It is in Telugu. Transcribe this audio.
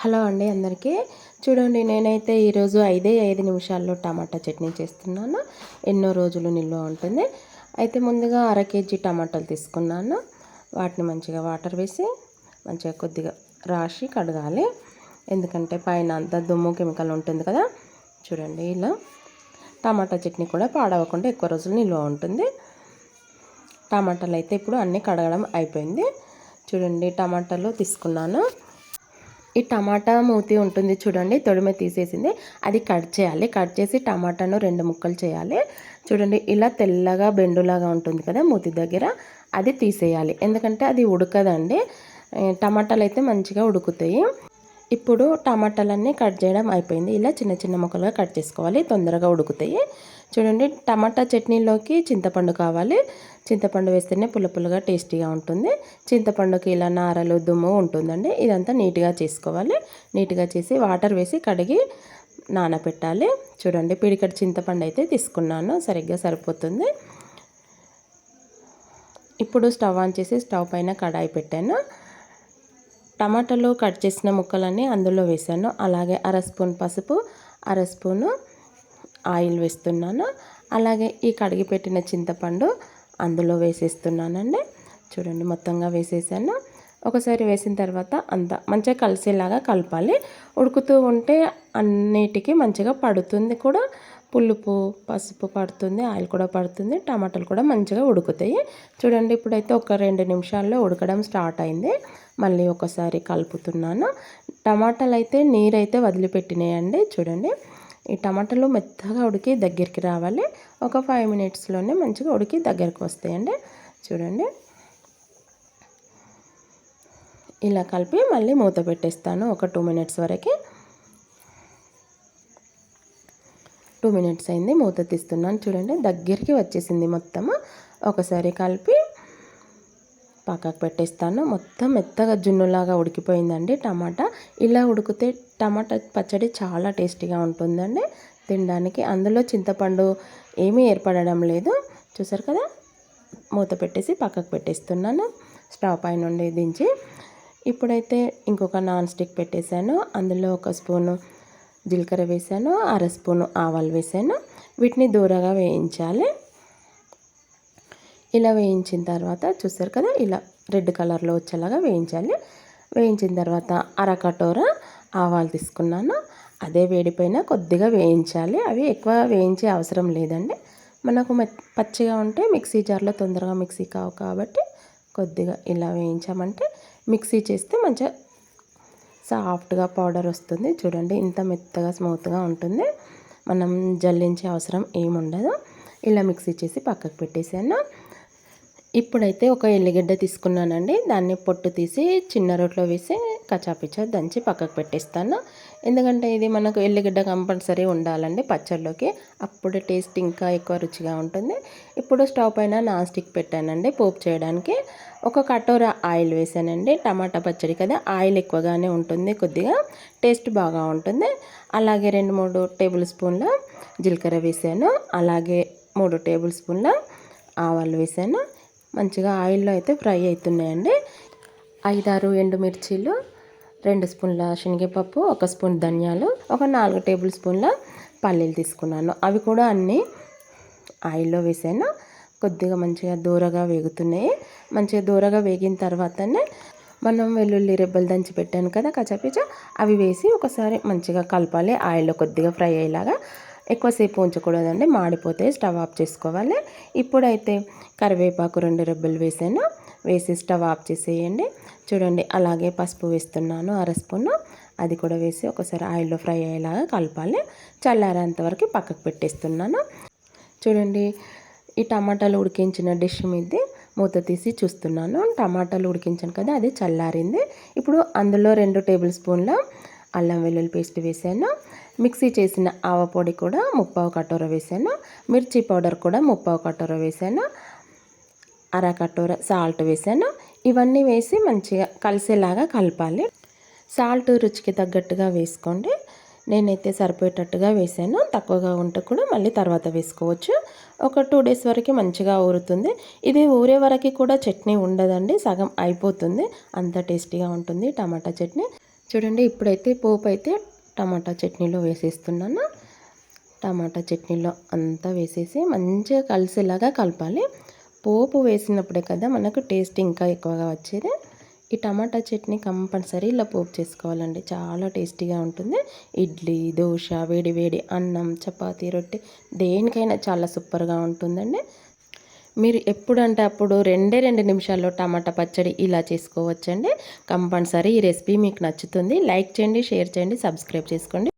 హలో అండి అందరికీ. చూడండి, నేనైతే ఈరోజు 5 నిమిషాల్లో టమాటా చట్నీ చేస్తున్నాను. ఎన్నో రోజులు నిల్వ ఉంటుంది. అయితే ముందుగా కేజీ టమాటాలు తీసుకున్నాను. వాటిని మంచిగా వాటర్ వేసి మంచిగా కొద్దిగా రాసి కడగాలి. ఎందుకంటే పైన అంతా దుమ్ము కెమికల్ ఉంటుంది కదా. చూడండి, ఇలా టమాటా చట్నీ కూడా పాడవకుండా ఎక్కువ రోజులు నిల్వ ఉంటుంది. టమాటాలు అయితే ఇప్పుడు అన్నీ కడగడం అయిపోయింది. చూడండి, టమాటాలు తీసుకున్నాను. ఈ టమాటా మూతి ఉంటుంది చూడండి, తొడిమె తీసేసింది, అది కట్ చేయాలి. కట్ చేసి టమాటాను 2 ముక్కలు చేయాలి. చూడండి, ఇలా తెల్లగా బెండులాగా ఉంటుంది కదా మూతి దగ్గర, అది తీసేయాలి. ఎందుకంటే అది ఉడకదండి. టమాటాలు అయితే మంచిగా ఉడుకుతాయి. ఇప్పుడు టమాటాలన్నీ కట్ చేయడం అయిపోయింది. ఇలా చిన్న చిన్న ముక్కలుగా కట్ చేసుకోవాలి, తొందరగా ఉడుకుతాయి. చూడండి, టమాటా చట్నీలోకి చింతపండు కావాలి. చింతపండు వేస్తేనే పుల్లగా టేస్టీగా ఉంటుంది. చింతపండుకి ఇలా నారలు దుమ్ము ఉంటుందండి. ఇదంతా నీట్గా చేసుకోవాలి. నీట్గా చేసి వాటర్ వేసి కడిగి నానబెట్టాలి. చూడండి, పిడికడి చింతపండు అయితే తీసుకున్నాను, సరిగ్గా సరిపోతుంది. ఇప్పుడు స్టవ్ ఆన్ చేసి స్టవ్ పైన కడాయి పెట్టాను. టమాటాలు కట్ చేసిన ముక్కలన్నీ అందులో వేసాను. అలాగే 1/2 స్పూన్ పసుపు, 1/2 స్పూను ఆయిల్ వేస్తున్నాను. అలాగే ఈ కడిగి పెట్టిన చింతపండు అందులో వేసేస్తున్నానండి. చూడండి, మొత్తంగా వేసేసాను. ఒకసారి వేసిన తర్వాత అంతా మంచిగా కలిసేలాగా కలపాలి. ఉడుకుతూ ఉంటే అన్నిటికీ మంచిగా పడుతుంది కూడా. పులుపు పసుపు పడుతుంది, ఆయిల్ కూడా పడుతుంది, టమాటాలు కూడా మంచిగా ఉడుకుతాయి. చూడండి, ఇప్పుడైతే ఒక 2 నిమిషాల్లో ఉడకడం స్టార్ట్ అయింది. మళ్ళీ ఒకసారి కలుపుతున్నాను. టమాటాలు అయితే నీరైతే వదిలిపెట్టినాయండి. చూడండి, ఈ టమాటాలు మెత్తగా ఉడికి దగ్గరికి రావాలి. ఒక 5 మినిట్స్లోనే మంచిగా ఉడికి దగ్గరికి వస్తాయండి. చూడండి, ఇలా కలిపి మళ్ళీ మూత పెట్టేస్తాను ఒక 2 మినిట్స్ వరకు. 2 మినిట్స్ అయింది, మూత తీస్తున్నాను. చూడండి, దగ్గరికి వచ్చేసింది మొత్తము. ఒకసారి కలిపి పక్కకు పెట్టేస్తాను. మొత్తం మెత్తగా జున్నులాగా ఉడికిపోయిందండి టమాటా. ఇలా ఉడికితే టమాటా పచ్చడి చాలా టేస్టీగా ఉంటుందండి తినడానికి. అందులో చింతపండు ఏమీ ఏర్పడడం లేదు. చూసారు కదా. మూత పెట్టేసి పక్కకు పెట్టేస్తున్నాను స్టవ్ పై నుండి దించి. ఇప్పుడైతే ఇంకొక నాన్ స్టిక్ పెట్టేశాను. అందులో 1 స్పూను జీలకర్ర వేసాను, 1/2 స్పూను ఆవాలు వేసాను. వీటిని దూరగా వేయించాలి. ఇలా వేయించిన తర్వాత చూస్తారు కదా, ఇలా రెడ్ కలర్లో వచ్చేలాగా వేయించాలి. వేయించిన తర్వాత 1/2 కటోర ఆవాలు తీసుకున్నాను. అదే వేడిపైన కొద్దిగా వేయించాలి. అవి ఎక్కువ వేయించే అవసరం లేదండి. మనకు పచ్చిగా ఉంటే మిక్సీ జార్లో తొందరగా మిక్సీ కావు కాబట్టి కొద్దిగా ఇలా వేయించామంటే మిక్సీ చేస్తే మంచిగా సాఫ్ట్గా పౌడర్ వస్తుంది. చూడండి, ఇంత మెత్తగా స్మూత్గా ఉంటుంది. మనం జల్లించే అవసరం ఏముండదు. ఇలా మిక్సీ చేసి పక్కకు పెట్టేసాను. ఇప్పుడైతే ఒక ఎల్లిగడ్డ తీసుకున్నానండి. దాన్ని పొట్టు తీసి చిన్న రోట్లో వేసి కచ్చాపిచ్చా దంచి పక్కకు పెట్టేస్తాను. ఎందుకంటే ఇది మనకు ఎల్లిగడ్డ కంపల్సరీ ఉండాలండి పచ్చళ్ళలోకి, అప్పుడు టేస్ట్ ఇంకా ఎక్కువ రుచిగా ఉంటుంది. ఇప్పుడు స్టవ్ పైన నాన్ స్టిక్ పెట్టానండి పోపు చేయడానికి. 1 కటోర ఆయిల్ వేసానండి. టమాటా పచ్చడి కదా, ఆయిల్ ఎక్కువగానే ఉంటుంది, కొద్దిగా టేస్ట్ బాగా ఉంటుంది. అలాగే 2-3 టేబుల్ స్పూన్ల జీలకర్ర వేసాను. అలాగే 3 టేబుల్ స్పూన్ల ఆవాలు వేసాను. మంచిగా ఆయిల్లో అయితే ఫ్రై అవుతున్నాయండి. 5-6 ఎండుమిర్చీలు, 2 స్పూన్ల శనగపప్పు, 1 స్పూన్ ధనియాలు, ఒక 4 టేబుల్ స్పూన్ల పల్లీలు తీసుకున్నాను. అవి కూడా అన్నీ ఆయిల్లో వేసాను. కొద్దిగా మంచిగా దూరగా వేగుతున్నాయి. మంచిగా దూరగా వేగిన తర్వాతనే మనం వెల్లుల్లి రెబ్బలు దంచి పెట్టాను కదా కచ్చాపిచ్చా, అవి వేసి ఒకసారి మంచిగా కలపాలి. ఆయిల్లో కొద్దిగా ఫ్రై అయ్యేలాగా. ఎక్కువసేపు ఉంచకూడదండి, మాడిపోతే స్టవ్ ఆఫ్ చేసుకోవాలి. ఇప్పుడైతే కరివేపాకు 2 రెబ్బలు వేసాను. వేసి స్టవ్ ఆఫ్ చేసేయండి. చూడండి, అలాగే పసుపు వేస్తున్నాను 1/2 స్పూను. అది కూడా వేసి ఒకసారి ఆయిల్లో ఫ్రై అయ్యేలాగా కలపాలి. చల్లారేంత వరకు పక్కకు పెట్టేస్తున్నాను. చూడండి, ఈ టమాటాలు ఉడికించిన డిష్ మీద మూత తీసి చూస్తున్నాను. టమాటాలు ఉడికించాను కదా, అది చల్లారింది. ఇప్పుడు అందులో 2 టేబుల్ స్పూన్ల అల్లం వెల్లుల్లి పేస్ట్ వేసాను. మిక్సీ చేసిన ఆవపొడి కూడా 3/4 కటోర వేసాను. మిర్చి పౌడర్ కూడా 3/4 కటోర వేసాను. 1/2 కటోర సాల్ట్ వేసాను. ఇవన్నీ వేసి మంచిగా కలిసేలాగా కలపాలి. సాల్ట్ రుచికి తగ్గట్టుగా వేసుకోండి. నేనైతే సరిపోయేటట్టుగా వేసాను. తక్కువగా ఉంటే కూడా మళ్ళీ తర్వాత వేసుకోవచ్చు. ఒక 2 డేస్ వరకు మంచిగా ఊరుతుంది. ఇది ఊరే వరకు కూడా చట్నీ ఉండదండి, సగం అయిపోతుంది. అంత టేస్టీగా ఉంటుంది టమాటా చట్నీ. చూడండి ఇప్పుడైతే పోపు అయితే టమాటా చట్నీలో వేసేస్తున్నాను. టమాటా చట్నీలో అంతా వేసేసి మంచిగా కలిసేలాగా కలపాలి. పోపు వేసినప్పుడే కదా మనకు టేస్ట్ ఇంకా ఎక్కువగా వచ్చేది. ఈ టమాటా చట్నీ కంపల్సరీ ఇలా పోపు చేసుకోవాలండి, చాలా టేస్టీగా ఉంటుంది. ఇడ్లీ, దోశ, వేడి వేడి అన్నం, చపాతీ, రొట్టె దేనికైనా చాలా సూపర్గా ఉంటుందండి. మీరు ఎప్పుడంటే అప్పుడు 2 నిమిషాల్లో టమాటా పచ్చడి ఇలా చేసుకోవచ్చండి. కంపల్సరీ ఈ రెసిపీ మీకు నచ్చుతుంది. లైక్ చేయండి, షేర్ చేయండి, సబ్స్క్రైబ్ చేసుకోండి.